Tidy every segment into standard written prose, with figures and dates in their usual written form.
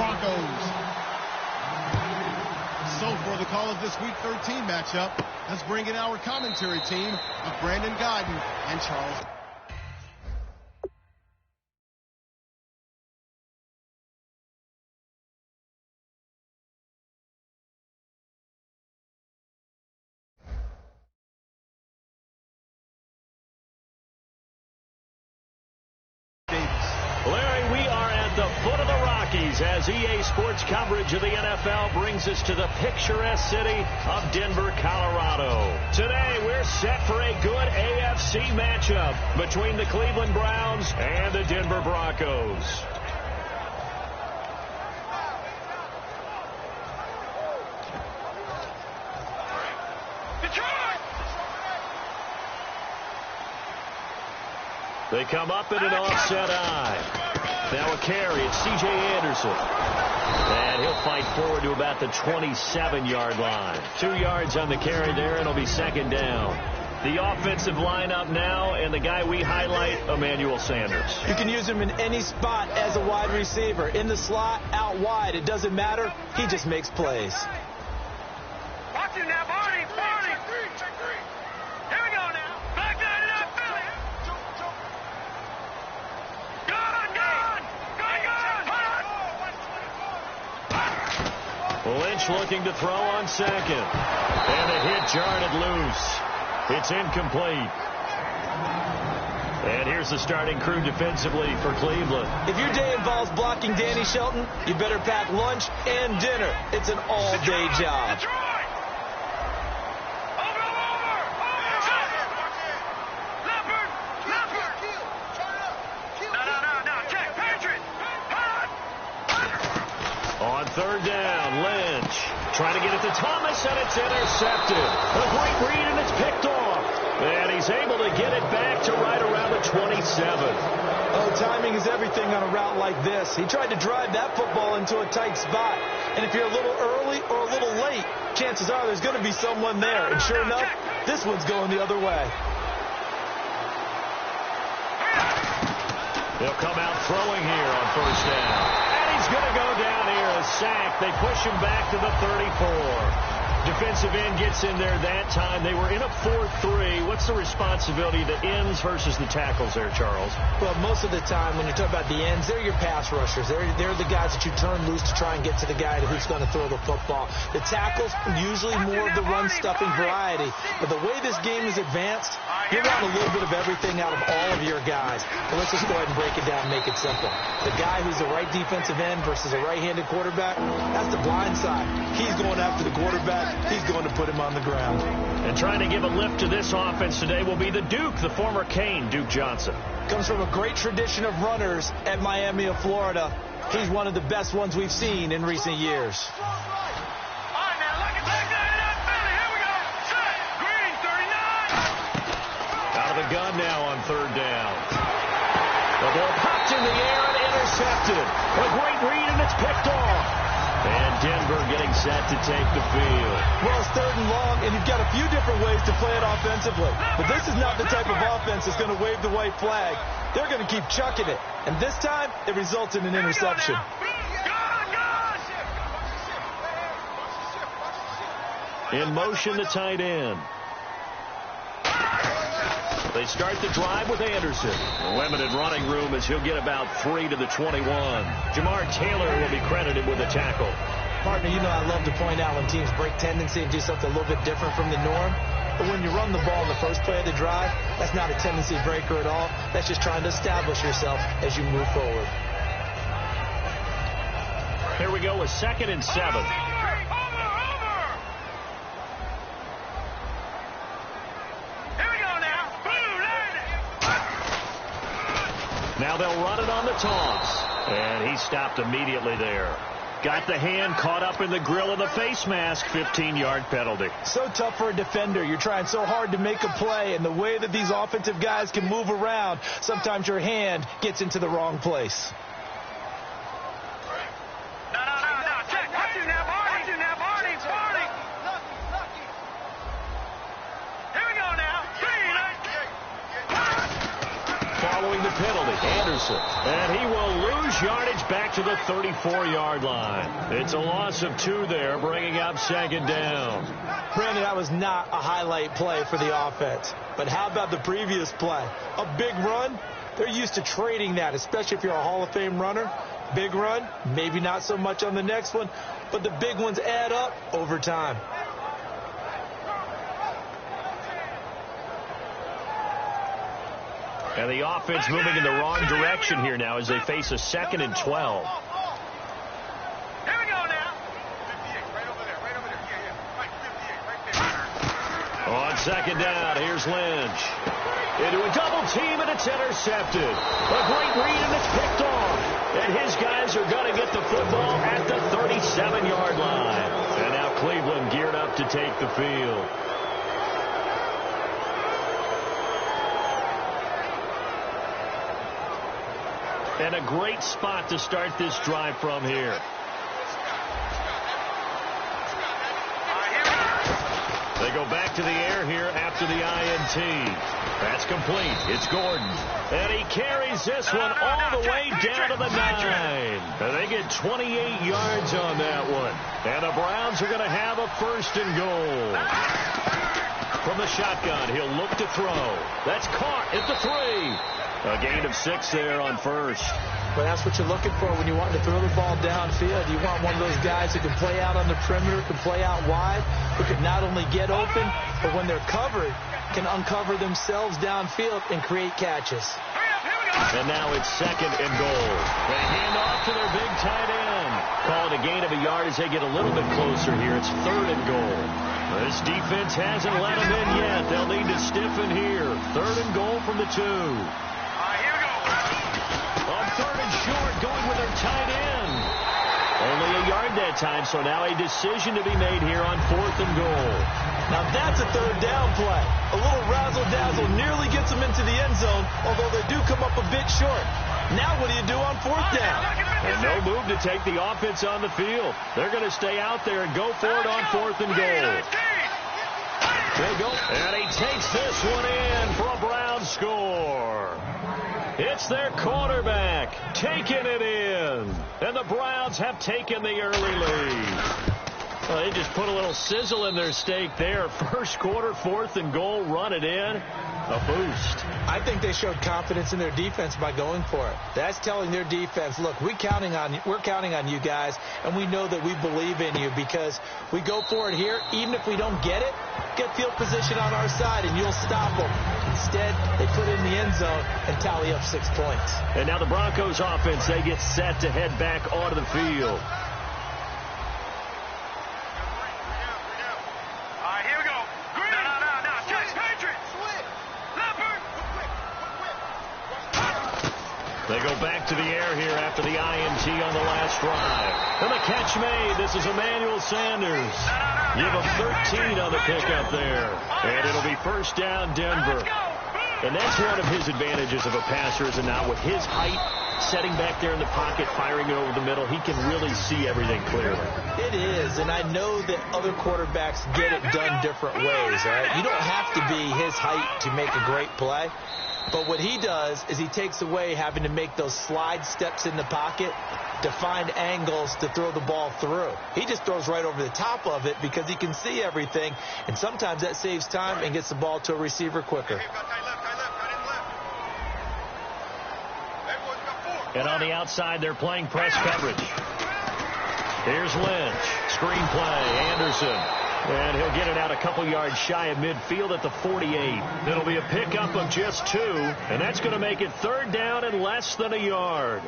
Broncos. So for the call of this Week 13 matchup, let's bring in our commentary team of Brandon Godden and Charles. Larry, we are at the foot of the Rockies as EA Sports coverage of the NFL brings us to the picturesque city of Denver, Colorado. Today, we're set for a good AFC matchup between the Cleveland Browns and the Denver Broncos. They come up in an offset eye. Now a carry. It's C.J. Anderson. And he'll fight forward to about the 27-yard line. 2 yards on the carry there, and it'll be second down. The offensive lineup now, and the guy we highlight, Emmanuel Sanders. You can use him in any spot as a wide receiver. In the slot, out wide. It doesn't matter. He just makes plays. Watch him now, Barney. Barney. Here we go now. Back down it up, Philly. Lynch looking to throw on second. And a hit jarred loose. It's incomplete. And here's the starting crew defensively for Cleveland. If your day involves blocking Danny Shelton, you better pack lunch and dinner. It's an all-day job. On third down, Lynch trying to get it to Thomas, and it's intercepted. A great read, and it's picked off. And he's able to get it back to right around the 27. Oh, timing is everything on a route like this. He tried to drive that football into a tight spot. And if you're a little early or a little late, chances are there's going to be someone there. And sure enough, this one's going the other way. They'll come out throwing here on first down. He's going to go down here, a sack. They push him back to the 34. Defensive end gets in there that time. They were in a 4-3. What's the responsibility of the ends versus the tackles there, Charles? Well, most of the time when you're talking about the ends, they're your pass rushers. They're the guys that you turn loose to try and get to the guy who's going to throw the football. The tackles, usually more of the run-stuffing variety. But the way this game is advanced, you want a little bit of everything out of all of your guys. But let's just go ahead and break it down and make it simple. The guy who's the right defensive end versus a right-handed quarterback, that's the blind side. He's going after the quarterback. He's going to put him on the ground. And trying to give a lift to this offense today will be the Duke, the former Cane, Duke Johnson. Comes from a great tradition of runners at Miami of Florida. He's one of the best ones we've seen in recent years. Out of the gun now on third down. The ball popped in the air and intercepted. A great read, and it's picked off. And Denver getting set to take the field. Well, it's third and long, and you've got a few different ways to play it offensively. But this is not the type of offense that's going to wave the white flag. They're going to keep chucking it. And this time, it results in an interception. In motion, the tight end. They start the drive with Anderson. Limited running room as he'll get about 3 to the 21. Jamar Taylor will be credited with a tackle. Partner, you know I love to point out when teams break tendency and do something a little bit different from the norm. But when you run the ball in the first play of the drive, that's not a tendency breaker at all. That's just trying to establish yourself as you move forward. Here we go with 2nd and 7. Now they'll run it on the toss. And he stopped immediately there. Got the hand caught up in the grill of the face mask. 15-yard penalty. So tough for a defender. You're trying so hard to make a play. And the way that these offensive guys can move around, sometimes your hand gets into the wrong place. Following the penalty, Anderson. And he will lose lose yardage back to the 34-yard line. It's a loss of 2 there, bringing up second down. Brandon, that was not a highlight play for the offense. But how about the previous play? A big run? They're used to trading that, especially if you're a Hall of Fame runner. Big run, maybe not so much on the next one, but the big ones add up over time. And the offense moving in the wrong direction here now as they face a 2nd and 12. Here we go now. 58, right over there, right over there. Yeah, right, 58, right there. On second down, here's Lynch. Into a double team, and it's intercepted. A great read, and it's picked off. And his guys are going to get the football at the 37-yard line. And now Cleveland geared up to take the field. And a great spot to start this drive from here. They go back to the air here after the INT. That's complete. It's Gordon. And he carries this one all the way down to the 9. And they get 28 yards on that one. And the Browns are going to have a 1st and goal. From the shotgun, he'll look to throw. That's caught at the 3. A gain of 6 there on 1st. But that's what you're looking for when you want to throw the ball downfield. You want one of those guys who can play out on the perimeter, can play out wide, who can not only get open, but when they're covered, can uncover themselves downfield and create catches. And now it's 2nd and goal. They hand off to their big tight end. Call it a gain of a yard as they get a little bit closer here. It's 3rd and goal. This defense hasn't let them in yet. They'll need to stiffen here. 3rd and goal from the 2. Here we go. On 3rd and short, going with their tight end. Only a yard that time, so now a decision to be made here on 4th and goal. Now that's a 3rd down play. A little razzle-dazzle nearly gets them into the end zone, although they do come up a bit short. Now what do you do on 4th down? And no move to take the offense on the field. They're going to stay out there and go for it on 4th and goal. They go. And he takes this one in for a Brown score. It's their quarterback taking it in. And the Browns have taken the early lead. Well, they just put a little sizzle in their steak there. 1st quarter, 4th and goal, run it in. A boost. I think they showed confidence in their defense by going for it. That's telling their defense, look, we're counting on you guys, and we know that we believe in you because we go for it here. Even if we don't get it, get field position on our side, and you'll stop them. Instead, they put it in the end zone and tally up 6 points. And now the Broncos offense, they get set to head back onto the field. They go back to the air here after the INT on the last drive. And the catch made. This is Emmanuel Sanders. Give him 13 on the pickup there. And it'll be 1st down, Denver. And that's one of his advantages of a passer, is not with his height, setting back there in the pocket, firing it over the middle. He can really see everything clearly. It is, and I know that other quarterbacks get it done different ways, right? You don't have to be his height to make a great play. But what he does is he takes away having to make those slide steps in the pocket to find angles to throw the ball through. He just throws right over the top of it because he can see everything, and sometimes that saves time and gets the ball to a receiver quicker. And on the outside, they're playing press coverage. Here's Lynch. Screen play. Anderson. And he'll get it out a couple yards shy of midfield at the 48. It'll be a pickup of just 2, and that's going to make it 3rd down and less than a yard.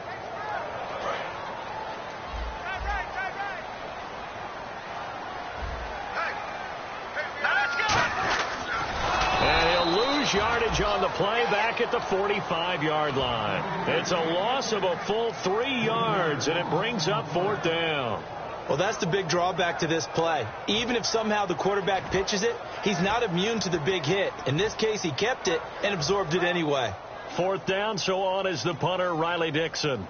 And he'll lose yardage on the play back at the 45-yard line. It's a loss of a full 3 yards, and it brings up 4th down. Well, that's the big drawback to this play. Even if somehow the quarterback pitches it, he's not immune to the big hit. In this case, he kept it and absorbed it anyway. 4th down, so on is the punter, Riley Dixon.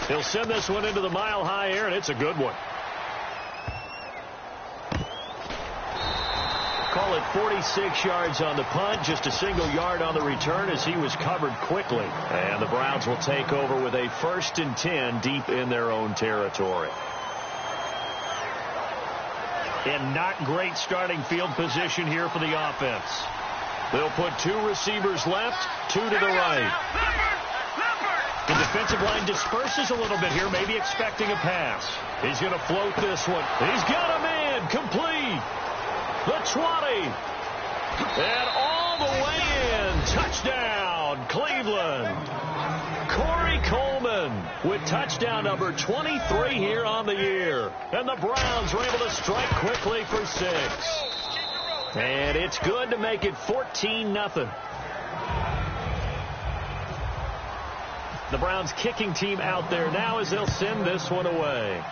He'll send this one into the mile-high air, and it's a good one. Call solid 46 yards on the punt, just a single yard on the return as he was covered quickly. And the Browns will take over with a 1st and 10 deep in their own territory. And not great starting field position here for the offense. They'll put 2 receivers left, 2 to the right. The defensive line disperses a little bit here, maybe expecting a pass. He's going to float this one. He's got a man complete. The 20. And all the way in. Touchdown, Cleveland. Corey Coleman with touchdown number 23 here on the year. And the Browns are able to strike quickly for 6. And it's good to make it 14-0. The Browns kicking team out there now as they'll send this one away.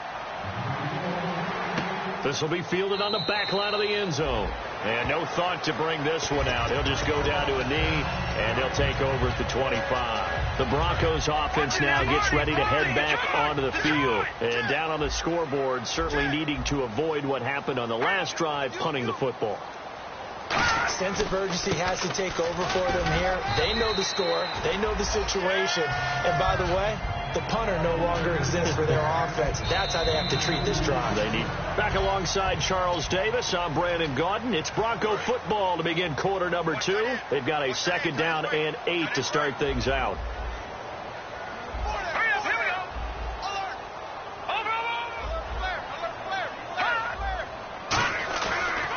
This will be fielded on the back line of the end zone. And no thought to bring this one out. He'll just go down to a knee, and they'll take over at the 25. The Broncos offense now gets ready to head back onto the field. And down on the scoreboard, certainly needing to avoid what happened on the last drive, punting the football. Sense of urgency has to take over for them here. They know the score. They know the situation. And by the way, the punter no longer exists for their offense. That's how they have to treat this drive. They need back alongside Charles Davis. I'm Brandon Gaudin. It's Bronco football to begin quarter number 2. They've got a 2nd down and 8 to start things out.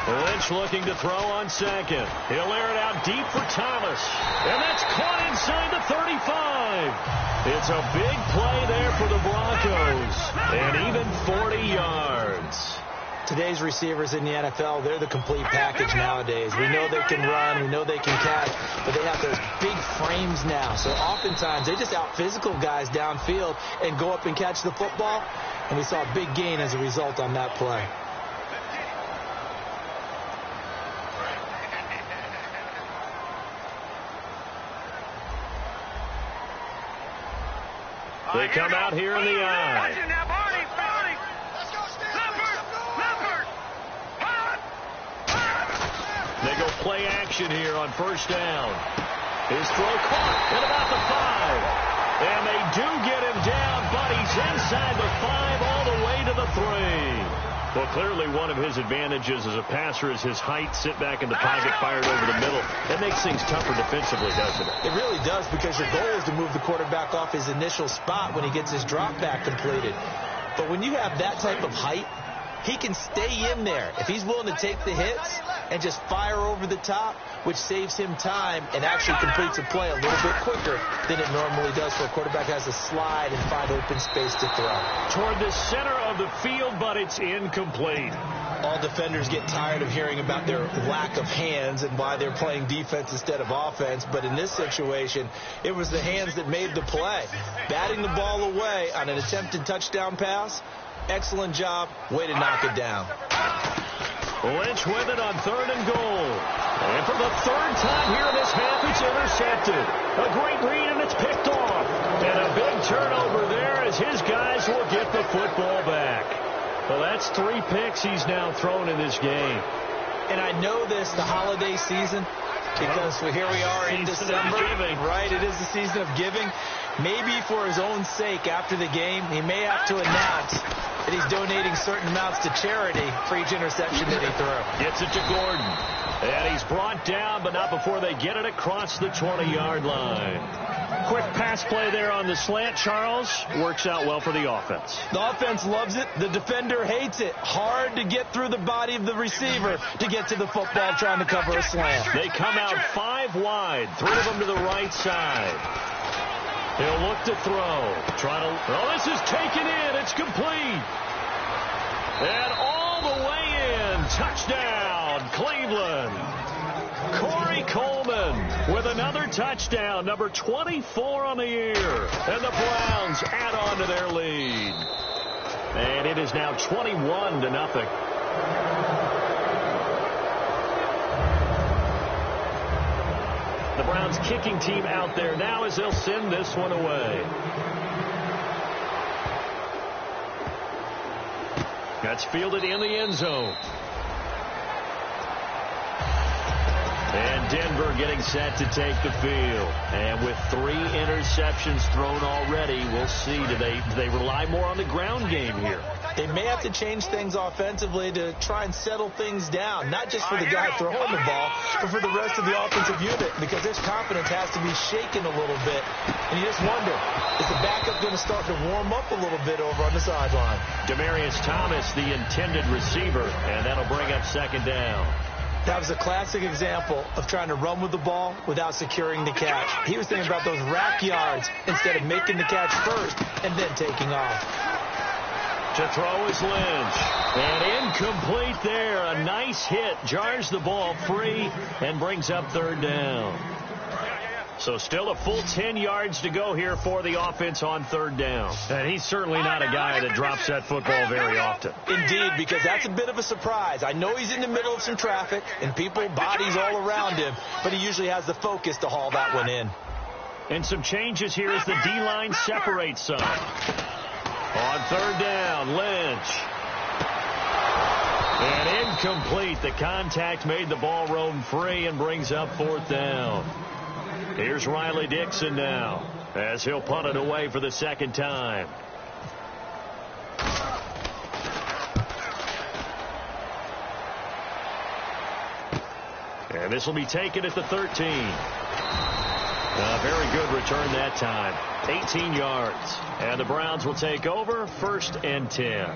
Lynch looking to throw on 2nd. He'll air it out deep for Thomas. And that's caught inside the 35. It's a big play there for the Broncos. And even 40 yards. Today's receivers in the NFL, they're the complete package nowadays. We know they can run, we know they can catch, but they have those big frames now. So oftentimes they just out-physical guys downfield and go up and catch the football. And we saw a big gain as a result on that play. They come out here in the eye. They go play action here on 1st down. His throw caught at about the 5. And they do get him down, but he's inside the 5 all the way to the 3. Well, clearly one of his advantages as a passer is his height. Sit back in the pocket, fired over the middle. That makes things tougher defensively, doesn't it? It really does, because your goal is to move the quarterback off his initial spot when he gets his drop back completed. But when you have that type of height, he can stay in there. If he's willing to take the hits and just fire over the top, which saves him time and actually completes a play a little bit quicker than it normally does, so a quarterback has to slide and find open space to throw. Toward the center of the field, but it's incomplete. All defenders get tired of hearing about their lack of hands and why they're playing defense instead of offense. But in this situation, it was the hands that made the play. Batting the ball away on an attempted touchdown pass, excellent job. Way to knock it down. Lynch with it on 3rd and goal. And for the 3rd time here in this half, it's intercepted. A great read, and it's picked off. And a big turnover there as his guys will get the football back. Well, that's 3 picks he's now thrown in this game. And I know this, the holiday season, because here we are in December. Right, it is the season of giving. Maybe for his own sake, after the game, he may have to announce that he's donating certain amounts to charity for each interception that he threw. Gets it to Gordon. And he's brought down, but not before they get it across the 20-yard line. Quick pass play there on the slant, Charles. Works out well for the offense. The offense loves it. The defender hates it. Hard to get through the body of the receiver to get to the football trying to cover a slant. They come out 5 wide. 3 of them to the right side. He'll look to throw. This is taken in. It's complete. And all the way in. Touchdown, Cleveland. Corey Coleman with another touchdown, number 24 on the year. And the Browns add on to their lead. And it is now 21-0. The Browns kicking team out there now as they'll send this one away. That's fielded in the end zone. And Denver getting set to take the field. And with 3 interceptions thrown already, we'll see. Do they rely more on the ground game here? They may have to change things offensively to try and settle things down, not just for the guy throwing the ball, but for the rest of the offensive unit, because his confidence has to be shaken a little bit. And you just wonder, is the backup going to start to warm up a little bit over on the sideline? Demaryius Thomas, the intended receiver, and that'll bring up second down. That was a classic example of trying to run with the ball without securing the catch. He was thinking about those rack yards instead of making the catch first and then taking off. To throw is Lynch. And incomplete there. A nice hit. Jars the ball free and brings up third down. So still a full 10 yards to go here for the offense on third down. And he's certainly not a guy that drops that football very often. Indeed, because that's a bit of a surprise. I know he's in the middle of some traffic and people, bodies all around him, but he usually has the focus to haul that one in. And some changes here as the D-line separates some. On third down, Lynch. And incomplete. The contact made the ball roam free and brings up fourth down. Here's Riley Dixon now as he'll punt it away for the second time. And this will be taken at the 13. A very good return that time. 18 yards. And the Browns will take over, 1st and 10.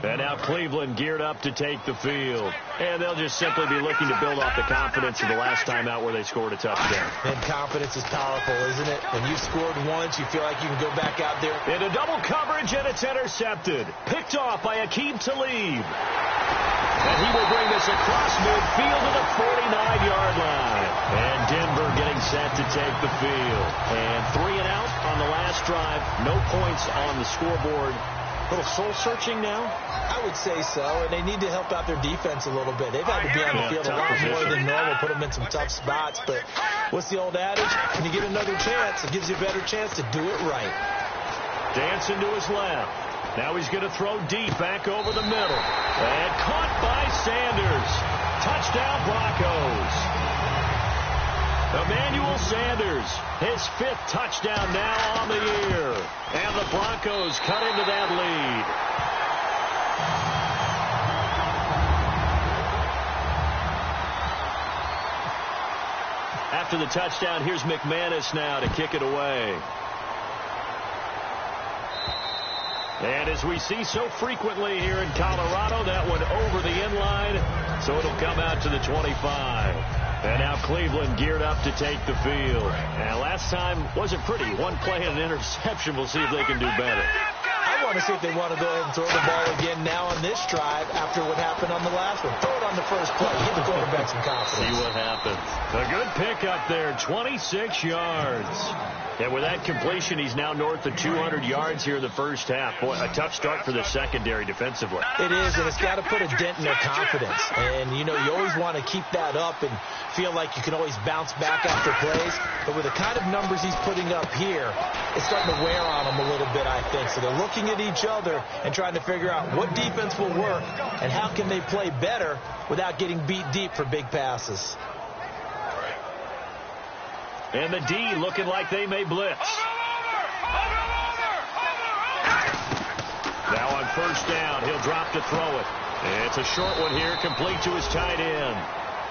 And now Cleveland geared up to take the field. And they'll just simply be looking to build off the confidence of the last time out where they scored a touchdown. And confidence is powerful, isn't it? When you scored once, you feel like you can go back out there. Into double coverage, and it's intercepted. Picked off by Aqib Talib. And he will bring this across midfield to the 49-yard line. And Denver getting set to take the field. And 3 and out on the last drive. No points on the scoreboard. A little soul-searching now? I would say so, and they need to help out their defense a little bit. They've had to be on the field a lot more than normal, put them in some tough spots. But what's the old adage? When you get another chance, it gives you a better chance to do it right. Dancing to his left. Now he's going to throw deep back over the middle. And caught by Sanders. Touchdown Broncos. Emmanuel Sanders, his 5th touchdown now on the year. And the Broncos cut into that lead. After the touchdown, here's McManus now to kick it away. And as we see so frequently here in Colorado, that one over the end line, so it'll come out to the 25. And now Cleveland geared up to take the field. And last time wasn't pretty. One play and an interception. We'll see if they can do better. I want to see if they want to go ahead and throw the ball again now on this drive after what happened on the last one. Throw it on the first play. Give the quarterback some confidence. See what happens. A good pickup there. 26 yards. And with that completion, he's now north of 200 yards here in the first half. Boy, a tough start for the secondary defensively. It is, and it's got to put a dent in their confidence. And, you know, you always want to keep that up and feel like you can always bounce back after plays. But with the kind of numbers he's putting up here, it's starting to wear on them a little bit, I think. So they're looking at each other and trying to figure out what defense will work and how can they play better without getting beat deep for big passes. And the D looking like they may blitz. Now on first down, he'll drop to throw it. It's a short one here, complete to his tight end.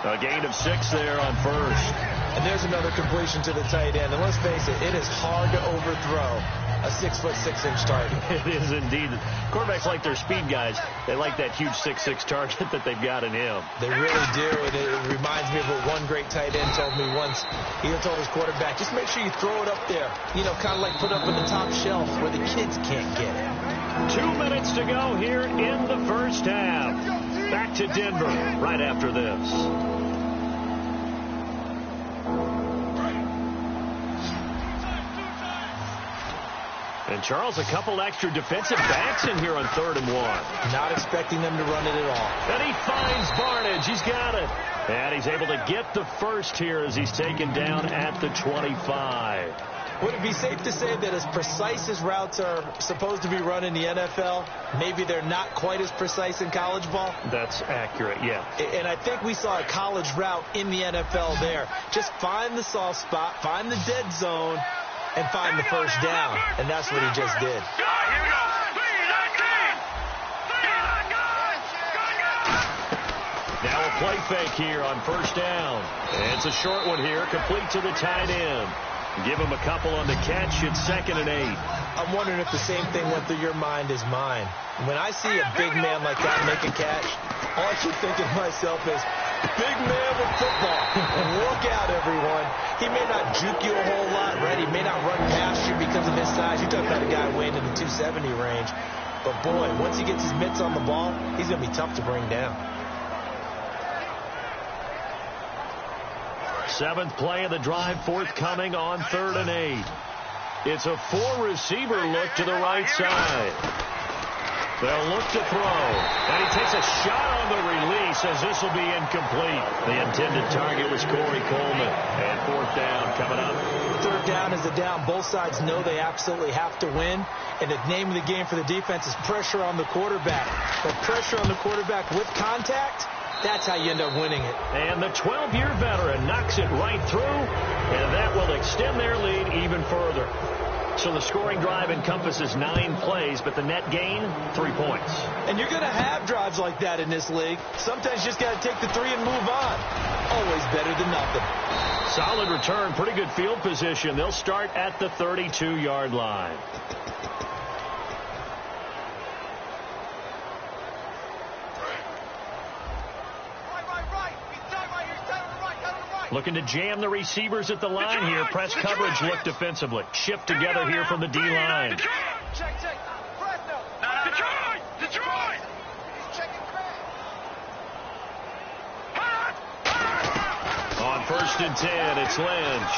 A gain of 6 there on first. And there's another completion to the tight end. And let's face it, it is hard to overthrow a 6'6" target. It is indeed. Quarterbacks like their speed guys. They like that huge 6'6" target that they've got in him. They really do. And it reminds me of what one great tight end told me once. He told his quarterback, just make sure you throw it up there. You know, kind of like put up in the top shelf where the kids can't get it. 2 minutes to go here in the first half. Back to Denver right after this. And, Charles, a couple extra defensive backs in here on 3rd and 1. Not expecting them to run it at all. And he finds Barnidge. He's got it. And he's able to get the first here as he's taken down at the 25. Would it be safe to say that as precise as routes are supposed to be run in the NFL, maybe they're not quite as precise in college ball? That's accurate, yeah. And I think we saw a college route in the NFL there. Just find the soft spot, find the dead zone, and find the first down. And that's what he just did. Here we go. Now a play fake here on first down. And it's a short one here, complete to the tight end. Give him a couple on the catch. It's 2nd and 8. I'm wondering if the same thing went through your mind as mine. When I see a big man like that make a catch, all I keep thinking to myself is, big man with football. Look out, everyone. He may not juke you a whole lot, right? He may not run past you because of his size. You're talking about a guy weighing in the 270 range. But, boy, once he gets his mitts on the ball, he's going to be tough to bring down. 7th play of the drive forthcoming on 3rd and 8. It's a 4-receiver look to the right side. They'll look to throw. And he takes a shot on the release as this will be incomplete. The intended target was Corey Coleman. And 4th down coming up. 3rd down is the down. Both sides know they absolutely have to win. And the name of the game for the defense is pressure on the quarterback. But pressure on the quarterback with contact, that's how you end up winning it. And the 12-year veteran knocks it right through, and that will extend their lead even further. So the scoring drive encompasses 9 plays, but the net gain, 3 points. And you're going to have drives like that in this league. Sometimes you just got to take the 3 and move on. Always better than nothing. Solid return, pretty good field position. They'll start at the 32-yard line. Looking to jam the receivers at the line here. Press coverage look defensively. Shift together here from the D-line. Check. Detroit. He's checking crack. On 1st and 10, it's Lynch.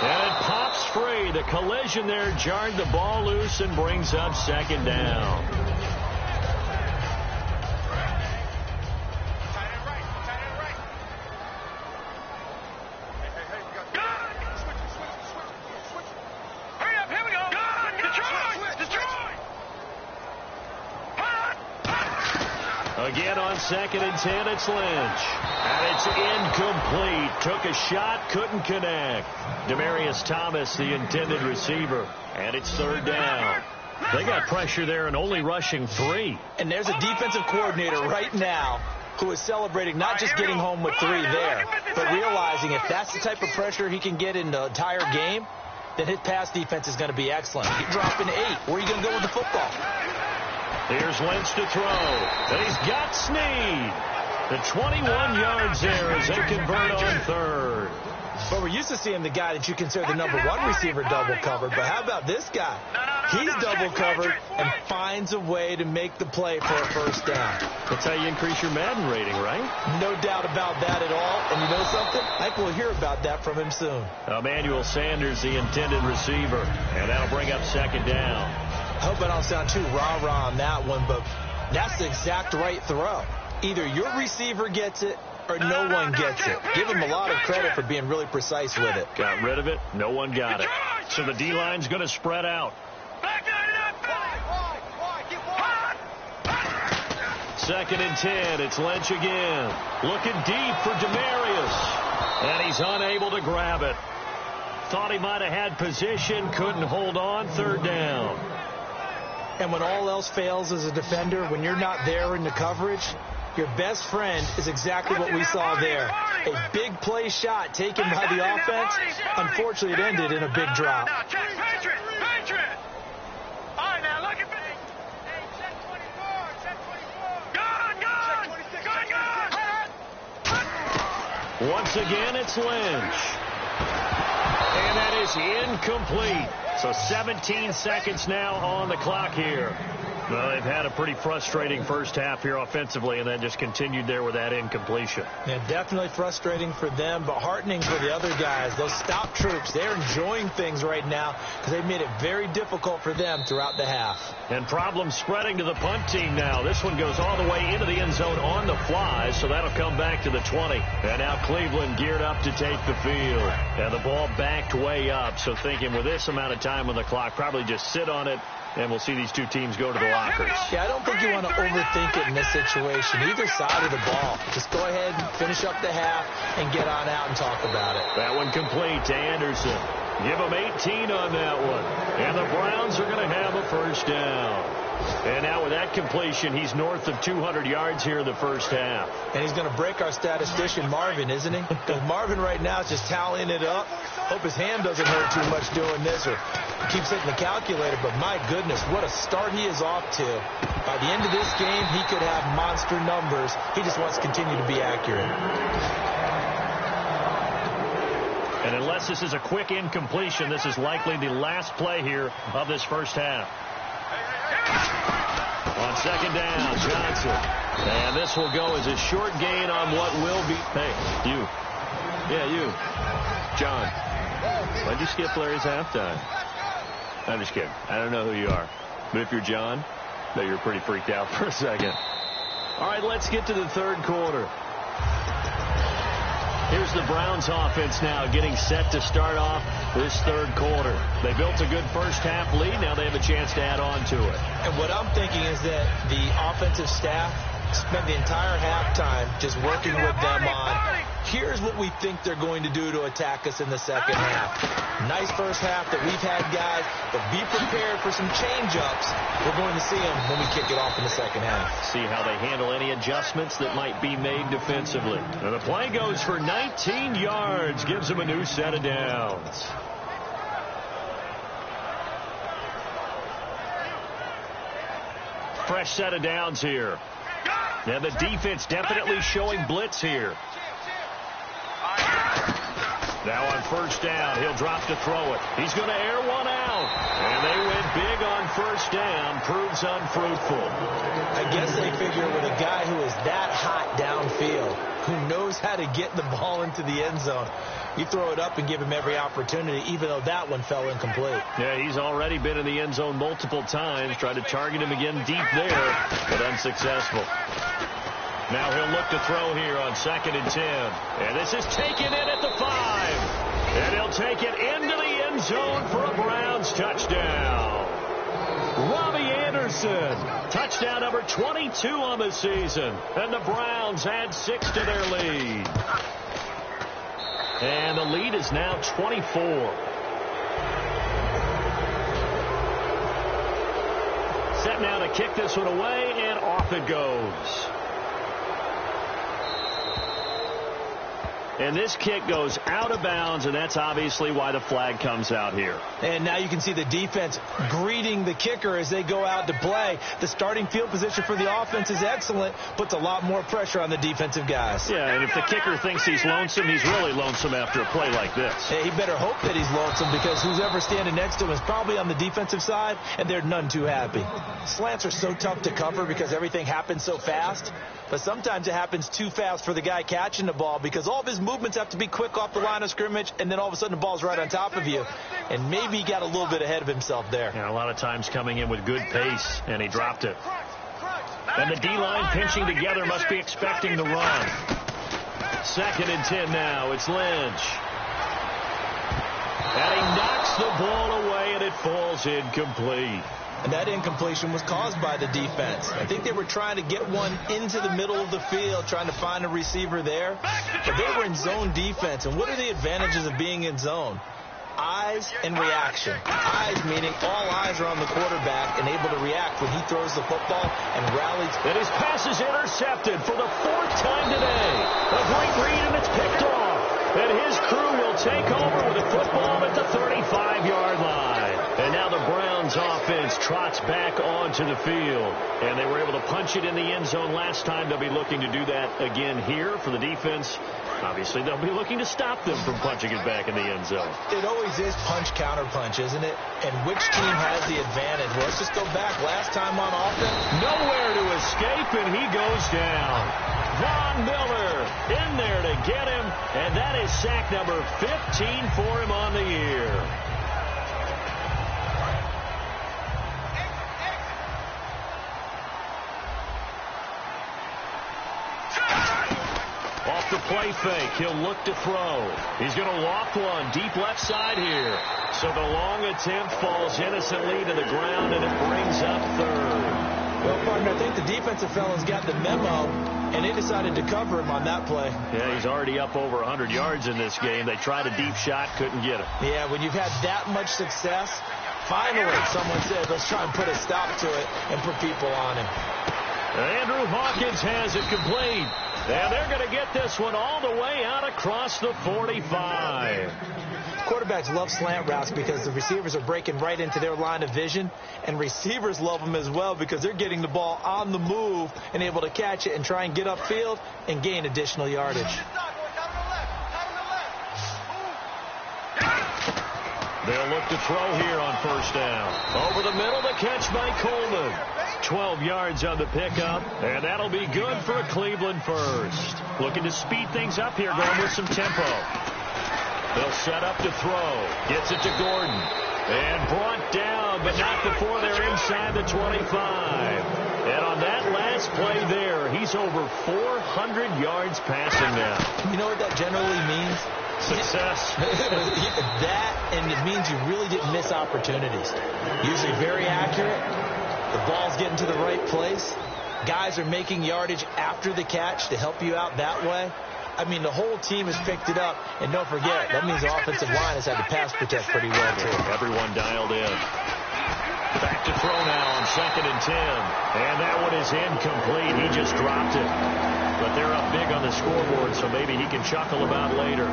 And it pops free. The collision there jarred the ball loose and brings up 2nd down. Again on 2nd and 10, it's Lynch. And it's incomplete. Took a shot, couldn't connect. Demaryius Thomas, the intended receiver. And it's 3rd down. They got pressure there and only rushing 3. And there's a defensive coordinator right now who is celebrating not just getting home with 3 there, but realizing if that's the type of pressure he can get in the entire game, then his pass defense is going to be excellent. He's dropping 8. Where are you going to go with the football? Here's Lynch to throw. And he's got Snead. The 21 yards there as they convert on 3rd. Well, we're used to seeing the guy that you consider the number 1 receiver double covered. But how about this guy? He's double covered and finds a way to make the play for a 1st down. That's how you increase your Madden rating, right? No doubt about that at all. And you know something? I think we'll hear about that from him soon. Emmanuel Sanders, the intended receiver. And that'll bring up 2nd down. I hope I don't sound too rah-rah on that one, but that's the exact right throw. Either your receiver gets it or no one gets it. Give him a lot of credit for being really precise with it. Got rid of it. No one got it. So the D-line's going to spread out. 2nd and 10. It's Lynch again. Looking deep for Demaryius. And he's unable to grab it. Thought he might have had position. Couldn't hold on. 3rd down. And when all else fails as a defender, when you're not there in the coverage, your best friend is exactly what we saw there. A big play shot taken by the offense. Unfortunately, it ended in a big drop. Patriot. All right, now look at me. Hey, check 24. Gone. Once again, it's Lynch. And that is incomplete. So 17 seconds now on the clock here. Well, they've had a pretty frustrating first half here offensively, and then just continued there with that incompletion. Yeah, definitely frustrating for them, but heartening for the other guys. Those stop troops, they're enjoying things right now because they've made it very difficult for them throughout the half. And problems spreading to the punt team now. This one goes all the way into the end zone on the fly, so that'll come back to the 20. And now Cleveland geared up to take the field. And the ball backed way up, so thinking with this amount of time on the clock, probably just sit on it, and we'll see these two teams go to the lockers. Yeah, I don't think you want to overthink it in this situation. Either side of the ball. Just go ahead and finish up the half and get on out and talk about it. That one complete to Anderson. Give him 18 on that one. And the Browns are going to have a first down. And now with that completion, he's north of 200 yards here in the first half. And he's going to break our statistician, Marvin, isn't he? Because Marvin right now is just tallying it up. Hope his hand doesn't hurt too much doing this or keeps hitting the calculator. But my goodness, what a start he is off to. By the end of this game, he could have monster numbers. He just wants to continue to be accurate. And unless this is a quick incompletion, this is likely the last play here of this first half. On second down, Johnson. And this will go as a short gain on what will be... Hey, you. Yeah, you. John. Why'd you skip Larry's halftime? I'm just kidding. I don't know who you are. But if you're John, no, you're pretty freaked out for a second. All right, let's get to the third quarter. Here's the Browns offense now getting set to start off this third quarter. They built a good first half lead. Now they have a chance to add on to it. And what I'm thinking is that the offensive staff spent the entire halftime just working with them on, here's what we think they're going to do to attack us in the second half. Nice first half that we've had, guys, but be prepared for some change-ups. We're going to see them when we kick it off in the second half. See how they handle any adjustments that might be made defensively. And the play goes for 19 yards, gives them a new set of downs. Fresh set of downs here. And the defense definitely showing blitz here. Now on first down, he'll drop to throw it. He's going to air one out. And they went big on first down. Proves unfruitful. I guess they figure with a guy who is that hot downfield, who knows how to get the ball into the end zone, you throw it up and give him every opportunity, even though that one fell incomplete. Yeah, he's already been in the end zone multiple times. Tried to target him again deep there, but unsuccessful. Now he'll look to throw here on 2nd and 10. And this is taken in at the 5. And he'll take it into the end zone for a Browns touchdown. Robbie Anderson, touchdown number 22 on the season. And the Browns add 6 to their lead. And the lead is now 24. Set now to kick this one away, and off it goes. And this kick goes out of bounds, and that's obviously why the flag comes out here. And now you can see the defense greeting the kicker as they go out to play. The starting field position for the offense is excellent, puts a lot more pressure on the defensive guys. Yeah, and if the kicker thinks he's lonesome, he's really lonesome after a play like this. Hey, he better hope that he's lonesome, because who's ever standing next to him is probably on the defensive side, and they're none too happy. Slants are so tough to cover because everything happens so fast. But sometimes it happens too fast for the guy catching the ball, because all of his movements have to be quick off the line of scrimmage, and then all of a sudden the ball's right on top of you. And maybe he got a little bit ahead of himself there. Yeah, a lot of times coming in with good pace, and he dropped it. And the D-line pinching together must be expecting the run. 2nd and 10 now. It's Lynch. And he knocks the ball away, and it falls incomplete. And that incompletion was caused by the defense. I think they were trying to get one into the middle of the field, trying to find a receiver there. But they were in zone defense. And what are the advantages of being in zone? Eyes and reaction. Eyes meaning all eyes are on the quarterback and able to react when he throws the football and rallies. And his pass is intercepted for the 4th time today. A great read, and it's picked off. And his crew will take over with the football at the 35-yard line. And now the Browns offense trots back onto the field. And they were able to punch it in the end zone last time. They'll be looking to do that again here for the defense. Obviously, they'll be looking to stop them from punching it back in the end zone. It always is punch-counter-punch, isn't it? And which team has the advantage? Well, let's just go back. Last time on offense. Nowhere to escape, and he goes down. Von Miller in there to get him, and that is sack number 15 for him on the year. Off the play fake, he'll look to throw. He's going to loft one deep left side here. So the long attempt falls innocently to the ground, and it brings up third. Well, partner, I think the defensive fellas got the memo, and they decided to cover him on that play. Yeah, he's already up over 100 yards in this game. They tried a deep shot, couldn't get him. Yeah, when you've had that much success, finally someone said, let's try and put a stop to it and put people on him. Andrew Hawkins has it complete. And they're going to get this one all the way out across the 45. Quarterbacks love slant routes because the receivers are breaking right into their line of vision, and receivers love them as well because they're getting the ball on the move and able to catch it and try and get upfield and gain additional yardage. They'll look to throw here on first down. Over the middle, the catch by Coleman. 12 yards on the pickup, and that'll be good for a Cleveland first. Looking to speed things up here, going with some tempo. They'll set up to throw. Gets it to Gordon. And brought down, but not before they're inside the 25. And on that last play there, he's over 400 yards passing now. You know what that generally means? Success. That, and it means you really didn't miss opportunities. Usually very accurate. The ball's getting to the right place. Guys are making yardage after the catch to help you out that way. I mean, the whole team has picked it up. And don't forget, that means the offensive line has had to pass protect pretty well, too. Everyone dialed in. Back to throw now on 2nd and 10. And that one is incomplete. He just dropped it. But they're up big on the scoreboard, so maybe he can chuckle about later.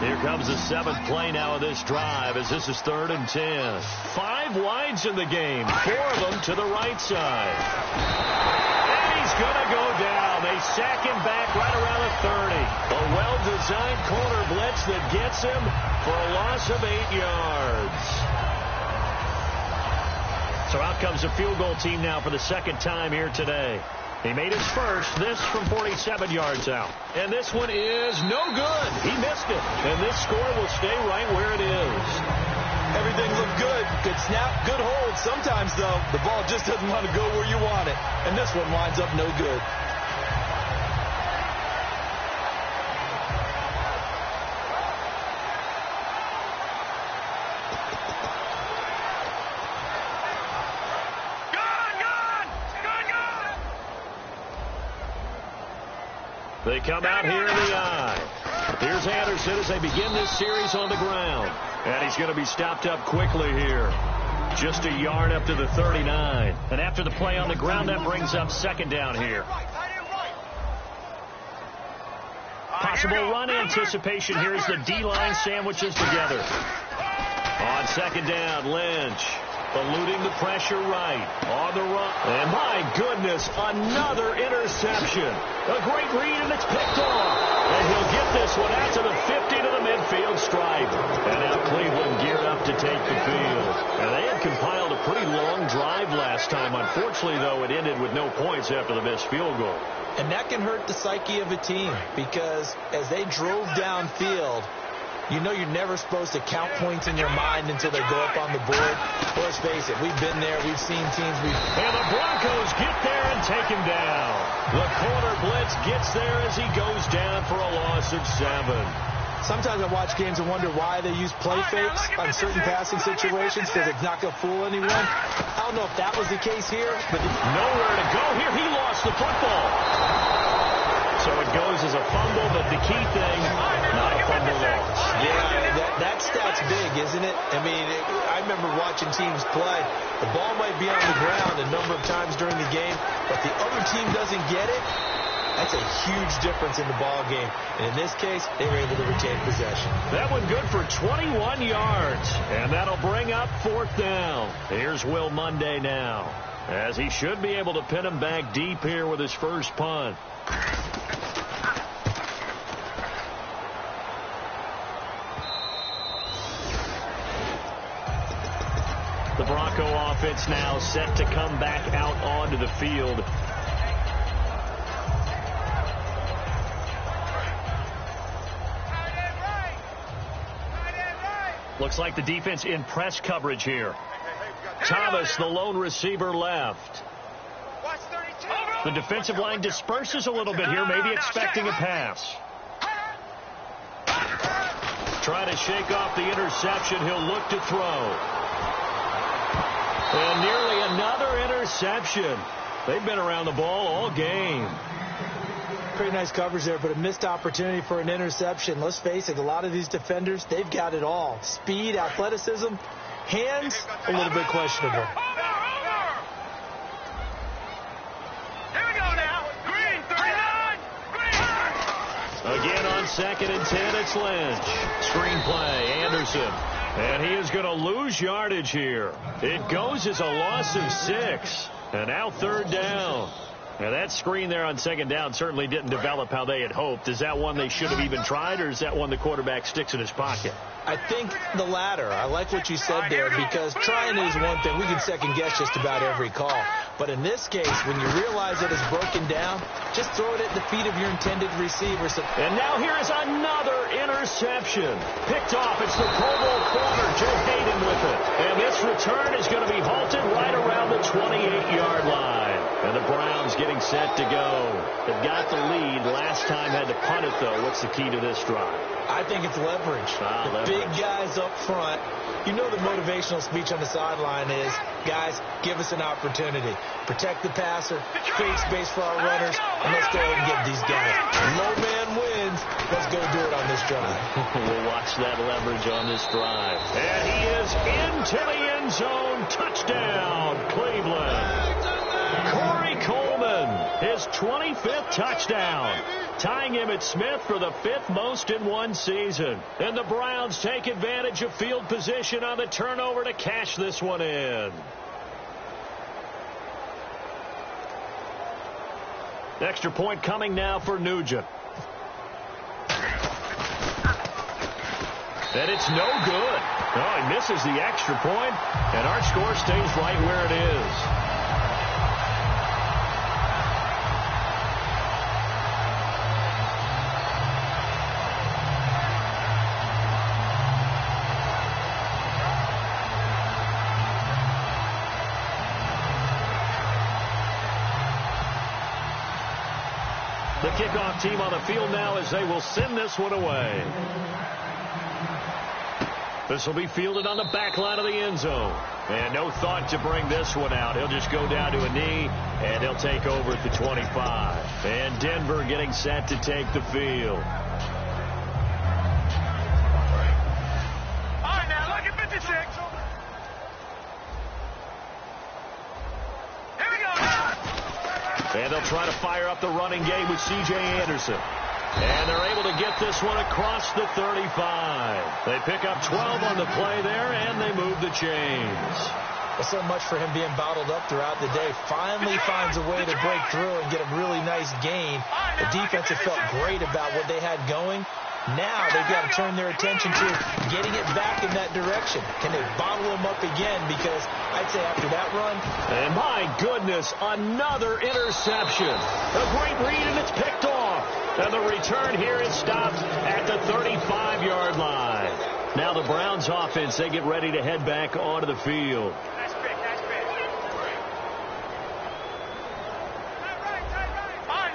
Here comes the 7th play now of this drive as this is 3rd and 10. 5 wides in the game, 4 of them to the right side. And he's going to go down. They sack him back right around the 30. A well-designed corner blitz that gets him for a loss of 8 yards. So out comes the field goal team now for the 2nd time here today. He made his first, this from 47 yards out. And this one is no good. He missed it. And this score will stay right where it is. Everything looked good. Good snap, good hold. Sometimes, though, the ball just doesn't want to go where you want it. And this one winds up no good. They come out here in the eye. Here's Anderson as they begin this series on the ground. And he's going to be stopped up quickly here. Just a yard up to the 39. And after the play on the ground, that brings up 2nd down here. Possible run anticipation here as the D-line sandwiches together. On 2nd down, Lynch. Eluding the pressure right. On the run. And my goodness, another interception. A great read, and it's picked off. And he'll get this one out to the 50 to the midfield stripe. And now Cleveland geared up to take the field. And they had compiled a pretty long drive last time. Unfortunately, though, it ended with no points after the missed field goal. And that can hurt the psyche of a team because as they drove downfield, you know you're never supposed to count points in your mind until they go up on the board. Let's face it, we've been there. We've seen teams. And the Broncos get there and take him down. The corner blitz gets there as he goes down for a loss of 7. Sometimes I watch games and wonder why they use play fakes on certain passing situations because it's not going to fool anyone. I don't know if that was the case here, but nowhere to go here. He lost the football. So it goes as a fumble, but the key thing, not a fumble loss. Yeah, that stat's big, isn't it? I mean, I remember watching teams play. The ball might be on the ground a number of times during the game, but the other team doesn't get it. That's a huge difference in the ball game. And in this case, they were able to retain possession. That one good for 21 yards. And that'll bring up 4th down. Here's Will Munday now, as he should be able to pin him back deep here with his first punt. The Bronco offense now set to come back out onto the field. Looks like the defense in press coverage here. Thomas, the lone receiver, left. The defensive line disperses a little bit here, maybe expecting a pass. Trying to shake off the interception. He'll look to throw. And nearly another interception. They've been around the ball all game. Pretty nice coverage there, but a missed opportunity for an interception. Let's face it, a lot of these defenders, they've got it all. Speed, athleticism, hands, a little bit questionable. Again on 2nd and 10, it's Lynch. Screenplay, Anderson. And he is going to lose yardage here. It goes as a loss of 6. And now 3rd down. Now, that screen there on 2nd down certainly didn't develop how they had hoped. Is that one they should have even tried, or is that one the quarterback sticks in his pocket? I think the latter. I like what you said there, because trying is one thing. We can second-guess just about every call. But in this case, when you realize that it's broken down, just throw it at the feet of your intended receiver. And now here is another interception. Picked off. It's the Pro Bowl corner, Joe Hayden, with it. And this return is going to be halted right around the 28-yard line. And the Browns getting set to go. They've got the lead. Last time had to punt it, though. What's the key to this drive? I think it's leverage. The big guys up front. You know the motivational speech on the sideline is, guys, give us an opportunity. Protect the passer, create space for our runners, and let's go ahead and get these guys. Low man wins. Let's go do it on this drive. We'll watch that leverage on this drive. And he is into the end zone. Touchdown, Cleveland. Corey Coleman, his 25th touchdown, tying Emmitt Smith for the 5th most in one season. And the Browns take advantage of field position on the turnover to cash this one in. Extra point coming now for Nugent. And it's no good. Oh, he misses the extra point, and our score stays right where it is. The kickoff team on the field now as they will send this one away. This will be fielded on the back line of the end zone. And no thought to bring this one out. He'll just go down to a knee, and he'll take over at the 25. And Denver getting set to take the field. All right, now look at 56. Here we go now. And they'll try to fire up the running game with C.J. Anderson. And they're able to get this one across the 35. They pick up 12 on the play there, and they move the chains. Well, so much for him being bottled up throughout the day. Finally finds a way to break through and get a really nice gain. The defense have felt great about what they had going. Now they've got to turn their attention to getting it back in that direction. Can they bottle them up again? Because I'd say after that run. And my goodness, another interception. A great read, and it's picked off. And the return here is stopped at the 35-yard line. Now the Browns offense, they get ready to head back onto the field. Nice pick, nice pick.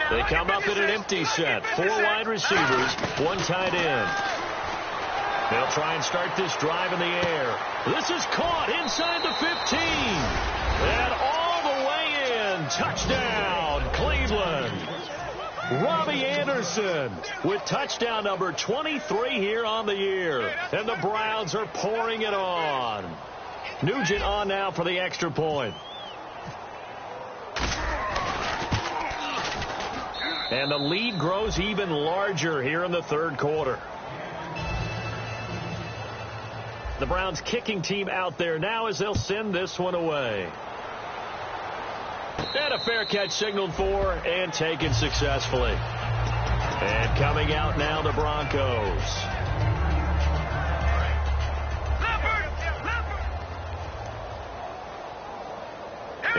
They come up in an empty set. 4 wide receivers, 1 tight end. They'll try and start this drive in the air. This is caught inside the 15. And all the way in. Touchdown, Cleveland. Robbie Anderson with touchdown number 23 here on the year. And the Browns are pouring it on. Nugent on now for the extra point. And the lead grows even larger here in the third quarter. The Browns kicking team out there now as they'll send this one away. And a fair catch signaled for and taken successfully. And coming out now, the Broncos.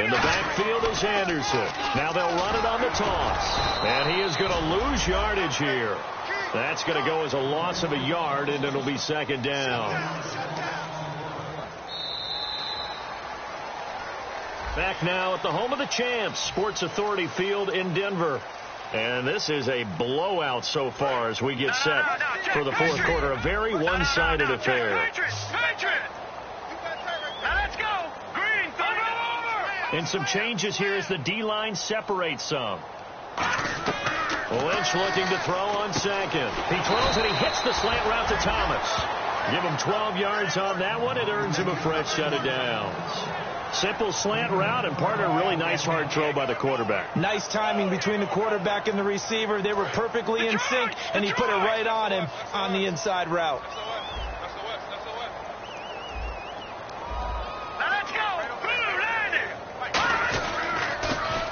In the backfield is Anderson. Now they'll run it on the toss. And he is going to lose yardage here. That's going to go as a loss of a yard, and it'll be second down. Back now at the home of the champs, Sports Authority Field in Denver. And this is a blowout so far as we get set for the fourth quarter. A very one-sided affair. Let's go. Green, throw it over. And some changes here as the D-line separates some. Lynch looking to throw on second. He throws and he hits the slant route to Thomas. Give him 12 yards on that one. It earns him a fresh set of downs. Simple slant route, and part of a really nice hard throw by the quarterback. Nice timing between the quarterback and the receiver. They were perfectly in sync, and he put it right on him on the inside route. Let's go.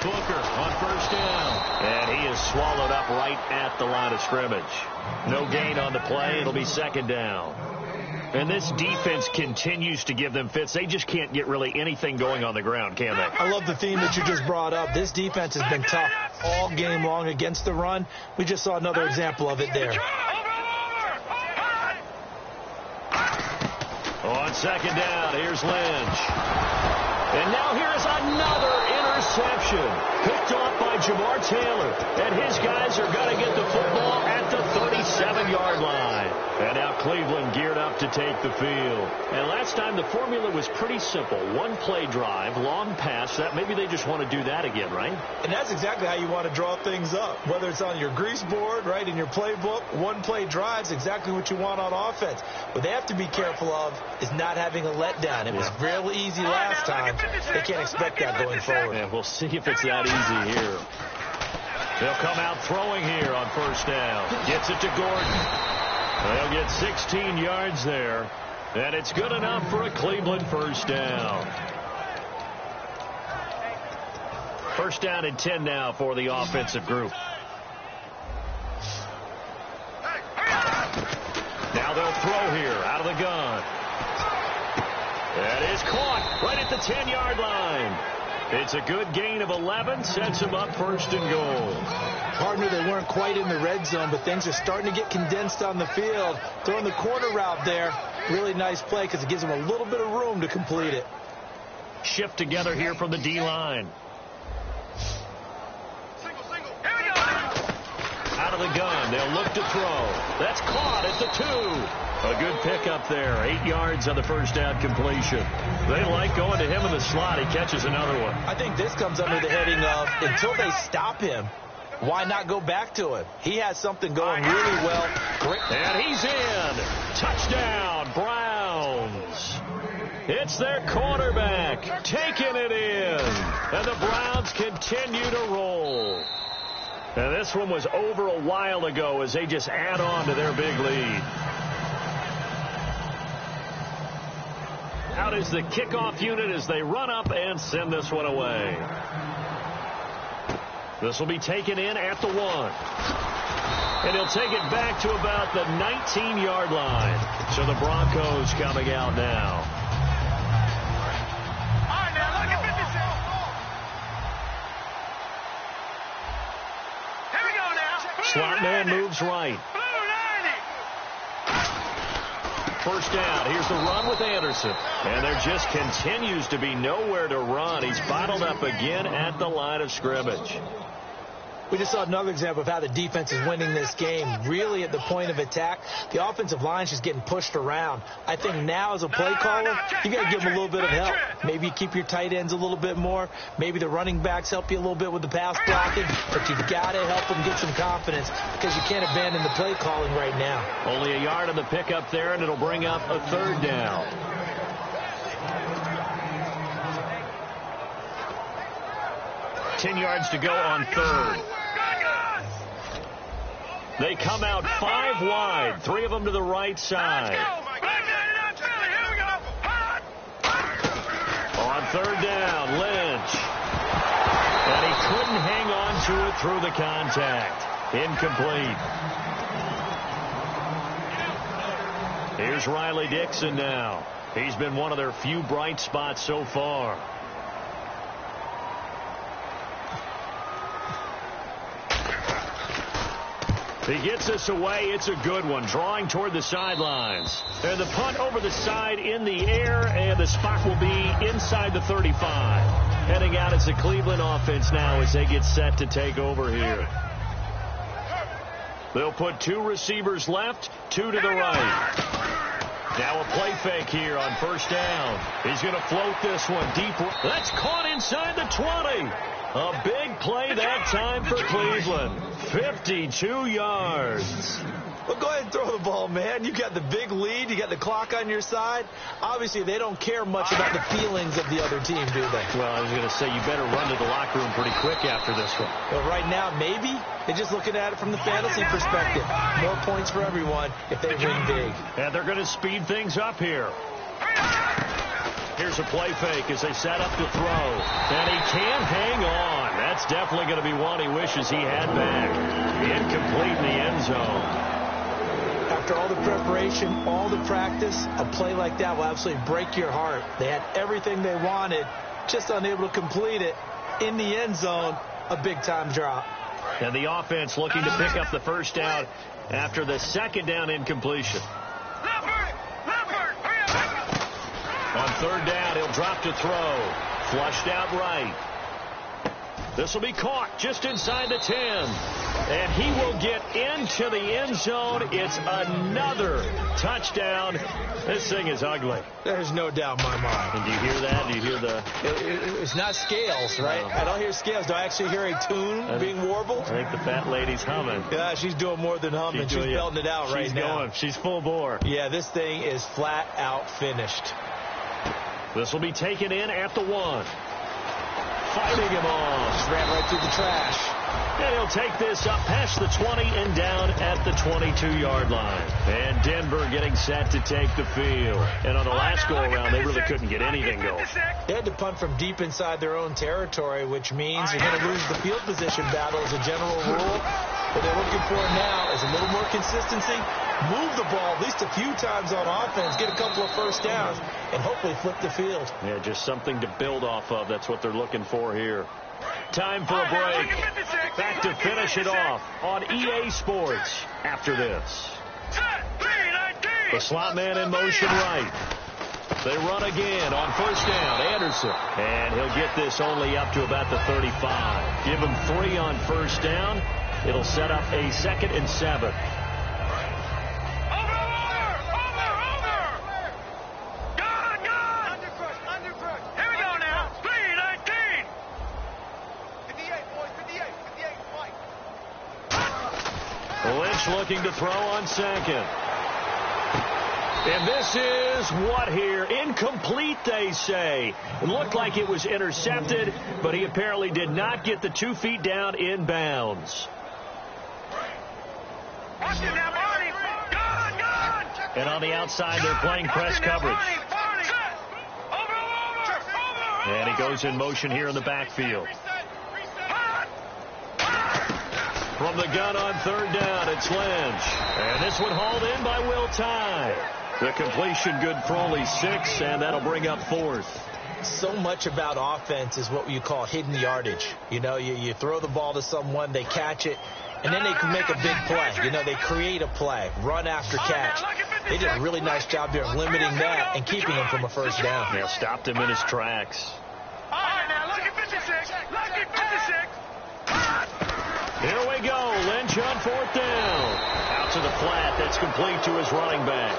Booker on first down. And he is swallowed up right at the line of scrimmage. No gain on the play. It'll be second down. And this defense continues to give them fits. They just can't get really anything going on the ground, can they? I love the theme that you just brought up. This defense has been tough all game long against the run. We just saw another example of it there. On second down, here's Lynch. And now here's another interception. Picked off by Jamar Taylor. And his guys are going to get the football at the 37-yard line. And now Cleveland geared up to take the field. And last time the formula was pretty simple. One play drive, long pass. That maybe they just want to do that again, right? And that's exactly how you want to draw things up. Whether it's on your grease board, right, in your playbook, one play drive is exactly what you want on offense. What they have to be careful of is not having a letdown. It was real easy last time. They can't expect that going forward. Yeah, we'll see if it's that easy here. They'll come out throwing here on first down. Gets it to Gordon. They'll get 16 yards there, and it's good enough for a Cleveland first down. First down and 10 now for the offensive group. Now they'll throw here out of the gun. That is caught right at the 10-yard line. It's a good gain of 11, sets him up first and goal. Partner, they weren't quite in the red zone, but things are starting to get condensed on the field. Throwing the corner route there, really nice play because it gives them a little bit of room to complete it. Shift together here from the D-line. Out of the gun, they'll look to throw. That's caught at the 2. A good pickup there. 8 yards on the first down completion. They like going to him in the slot. He catches another one. I think this comes under the heading of until they stop him, why not go back to him? He has something going really well. Great. And he's in. Touchdown, Browns. It's their quarterback taking it in. And the Browns continue to roll. And this one was over a while ago as they just add on to their big lead. Out is the kickoff unit as they run up and send this one away. This will be taken in at the 1. And he'll take it back to about the 19-yard line. So the Broncos coming out now. All right, now look at this. Here we go now. Slot man moves right. First down. Here's the run with Anderson. And there just continues to be nowhere to run. He's bottled up again at the line of scrimmage. We just saw another example of how the defense is winning this game. Really at the point of attack, the offensive line's just getting pushed around. I think now as a play caller, you got to give them a little bit of help. Maybe you keep your tight ends a little bit more. Maybe the running backs help you a little bit with the pass blocking. But you've got to help them get some confidence because you can't abandon the play calling right now. Only a yard on the pickup there, and it'll bring up a third down. Ten yards to go on third. They come out 5 wide, 3 of them to the right side. On third down, Lynch. And he couldn't hang on to it through the contact. Incomplete. Here's Riley Dixon now. He's been one of their few bright spots so far. He gets us away. It's a good one. Drawing toward the sidelines. And the punt over the side in the air, and the spot will be inside the 35. Heading out as the Cleveland offense now as they get set to take over here. They'll put 2 receivers left, 2 to the right. Now a play fake here on first down. He's going to float this one deep. That's caught inside the 20. A big play that time for Cleveland. 52 yards. Well, go ahead and throw the ball, man. You got the big lead. You got the clock on your side. Obviously, they don't care much about the feelings of the other team, do they? Well, I was going to say, you better run to the locker room pretty quick after this one. Well, right now, maybe. They're just looking at it from the fantasy perspective. More points for everyone if they win big. And they're going to speed things up here. Here's a play fake as they set up to throw. And he can't hang on. That's definitely going to be one he wishes he had back. Incomplete in the end zone. After all the preparation, all the practice, a play like that will absolutely break your heart. They had everything they wanted, just unable to complete it. In the end zone, a big-time drop. And the offense looking to pick up the first down after the second down incompletion. On third down, he'll drop to throw. Flushed out right. This will be caught just inside the 10. And he will get into the end zone. It's another touchdown. This thing is ugly. There's no doubt in my mind. And do you hear that? Do you hear the... It's not scales, right? No. I don't hear scales. Do I actually hear a tune being warbled? I think the fat lady's humming. Yeah, she's doing more than humming. She's belting it out right now. Going. She's full bore. Yeah, this thing is flat out finished. This will be taken in at the 1. Fighting him off. Just ran right through the trash. And he'll take this up past the 20 and down at the 22-yard line. And Denver getting set to take the field. And on the last go-around, they really couldn't get anything going. They had to punt from deep inside their own territory, which means you're going to lose the field position battle as a general rule. What they're looking for now is a little more consistency. Move the ball at least a few times on offense, get a couple of first downs, and hopefully flip the field. Yeah, just something to build off of. That's what they're looking for here. Time for a break. Back to finish it off on EA Sports after this. The slot man in motion right. They run again on first down. Anderson. And he'll get this only up to about the 35. Give him 3 on first down. It'll set up a 2nd and 7. Lynch looking to throw on second. And this is what here? Incomplete, they say. It looked like it was intercepted, but he apparently did not get the 2 feet down in bounds. And on the outside, they're playing press coverage. And he goes in motion here in the backfield. From the gun on third down, it's Lynch. And this one hauled in by Will Tye. The completion good for only 6, and that'll bring up 4th. So much about offense is what you call hidden yardage. You know, you throw the ball to someone, they catch it, and then they can make a big play. You know, they create a play, run after catch. They did a really nice job there of limiting that and keeping him from a first down. Yeah, stopped him in his tracks. All right, now, look at 56. Look at 56. Here we go. Lynch on 4th down. Out to the flat. That's complete to his running back.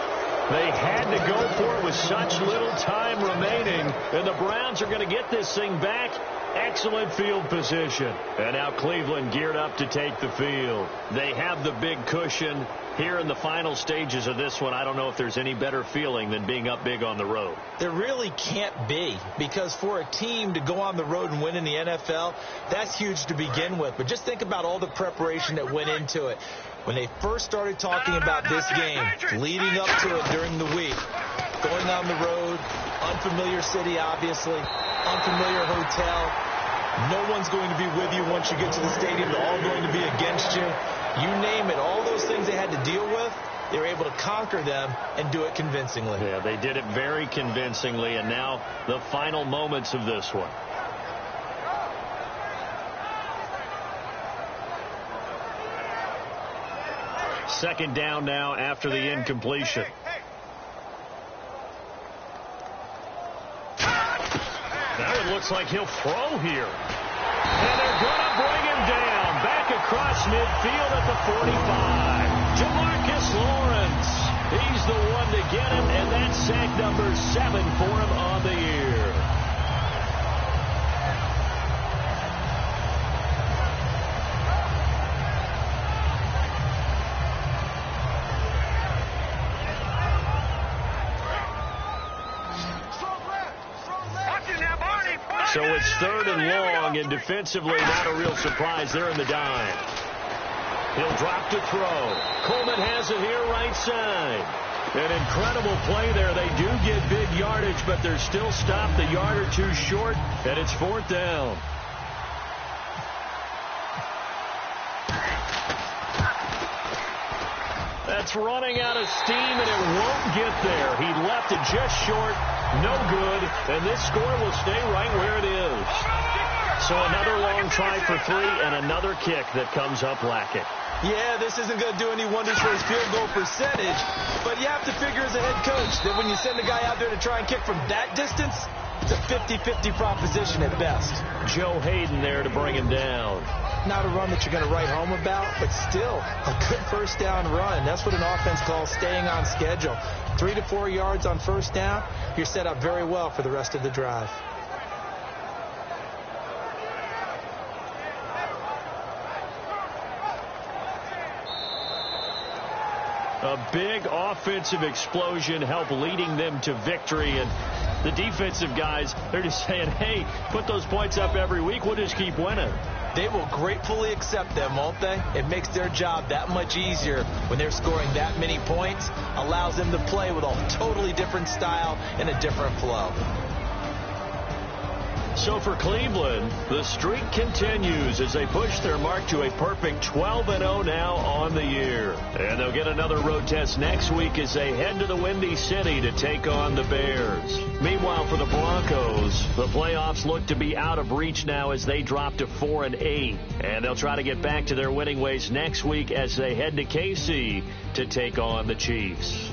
They had to go for it with such little time remaining. And the Browns are going to get this thing back. Excellent field position. And now Cleveland geared up to take the field. They have the big cushion. Here in the final stages of this one, I don't know if there's any better feeling than being up big on the road. There really can't be, because for a team to go on the road and win in the NFL, that's huge to begin with. But just think about all the preparation that went into it. When they first started talking about this game, leading up to it during the week, going on the road, unfamiliar city, obviously, unfamiliar hotel. No one's going to be with you once you get to the stadium. They're all going to be against you. You name it, all those things they had to deal with, they were able to conquer them and do it convincingly. Yeah, they did it very convincingly, and now the final moments of this one. second down now after the incompletion. Now it looks like he'll throw here. And they're going to bring him down. Back across midfield at the 45. Jamarcus Lawrence. He's the one to get him, and that's sack number 7 for him on the year. So it's 3rd and long, and defensively not a real surprise. They're in the dime. He'll drop to throw. Coleman has it here right side. An incredible play there. They do get big yardage, but they're still stopped a yard or two short, and it's 4th down. That's running out of steam, and it won't get there. He left it just short. No good, and this score will stay right where it is. So another long try for 3 and another kick that comes up lacking. Yeah, this isn't going to do any wonders for his field goal percentage, but you have to figure as a head coach that when you send a guy out there to try and kick from that distance, it's a 50-50 proposition at best. Joe Hayden there to bring him down. Not a run that you're going to write home about, but still a good first down run. That's what an offense calls staying on schedule. 3 to 4 yards on first down, you're set up very well for the rest of the drive. A big offensive explosion helped leading them to victory, and the defensive guys, they're just saying, hey, put those points up every week, we'll just keep winning. They will gratefully accept them, won't they? It makes their job that much easier when they're scoring that many points. Allows them to play with a totally different style and a different flow. So for Cleveland, the streak continues as they push their mark to a perfect 12-0 now on the year. And they'll get another road test next week as they head to the Windy City to take on the Bears. Meanwhile, for the Broncos, the playoffs look to be out of reach now as they drop to 4-8. And they'll try to get back to their winning ways next week as they head to KC to take on the Chiefs.